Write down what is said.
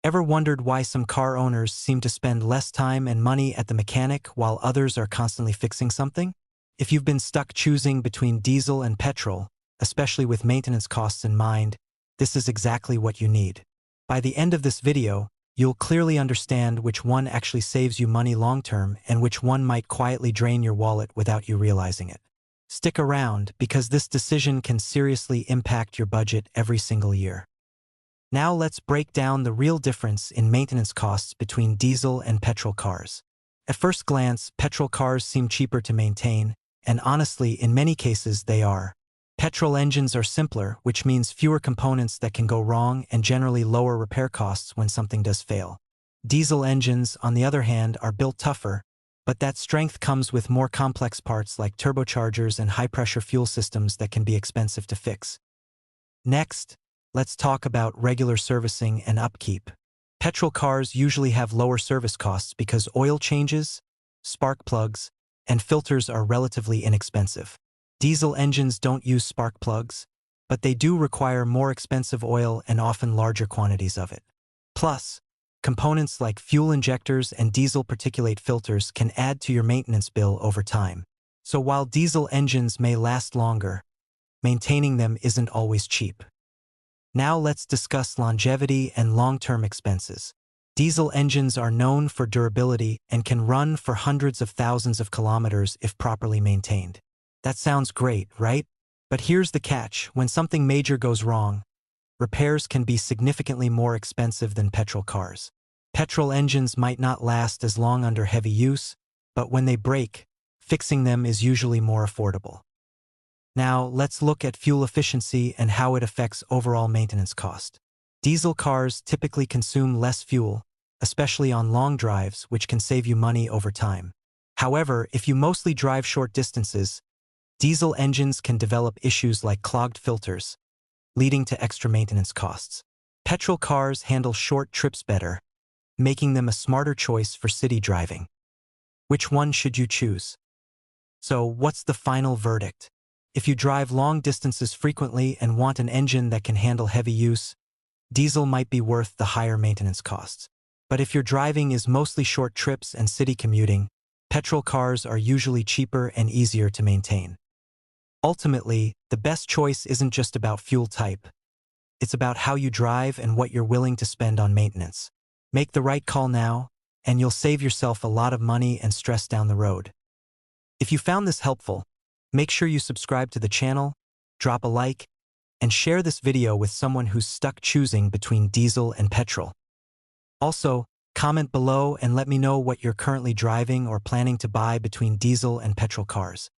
Ever wondered why some car owners seem to spend less time and money at the mechanic while others are constantly fixing something? If you've been stuck choosing between diesel and petrol, especially with maintenance costs in mind, this is exactly what you need. By the end of this video, you'll clearly understand which one actually saves you money long-term and which one might quietly drain your wallet without you realizing it. Stick around because this decision can seriously impact your budget every single year. Now let's break down the real difference in maintenance costs between diesel and petrol cars. At first glance, petrol cars seem cheaper to maintain, and honestly, in many cases they are. Petrol engines are simpler, which means fewer components that can go wrong and generally lower repair costs when something does fail. Diesel engines, on the other hand, are built tougher, but that strength comes with more complex parts like turbochargers and high-pressure fuel systems that can be expensive to fix. Next, let's talk about regular servicing and upkeep. Petrol cars usually have lower service costs because oil changes, spark plugs, and filters are relatively inexpensive. Diesel engines don't use spark plugs, but they do require more expensive oil and often larger quantities of it. Plus, components like fuel injectors and diesel particulate filters can add to your maintenance bill over time. So while diesel engines may last longer, maintaining them isn't always cheap. Now let's discuss longevity and long-term expenses. Diesel engines are known for durability and can run for hundreds of thousands of kilometers if properly maintained. That sounds great, right? But here's the catch: when something major goes wrong, repairs can be significantly more expensive than petrol cars. Petrol engines might not last as long under heavy use, but when they break, fixing them is usually more affordable. Now, let's look at fuel efficiency and how it affects overall maintenance cost. Diesel cars typically consume less fuel, especially on long drives, which can save you money over time. However, if you mostly drive short distances, diesel engines can develop issues like clogged filters, leading to extra maintenance costs. Petrol cars handle short trips better, making them a smarter choice for city driving. Which one should you choose? So, what's the final verdict? If you drive long distances frequently and want an engine that can handle heavy use, diesel might be worth the higher maintenance costs. But if your driving is mostly short trips and city commuting, petrol cars are usually cheaper and easier to maintain. Ultimately, the best choice isn't just about fuel type. It's about how you drive and what you're willing to spend on maintenance. Make the right call now, and you'll save yourself a lot of money and stress down the road. If you found this helpful, make sure you subscribe to the channel, drop a like, and share this video with someone who's stuck choosing between diesel and petrol. Also, comment below and let me know what you're currently driving or planning to buy between diesel and petrol cars.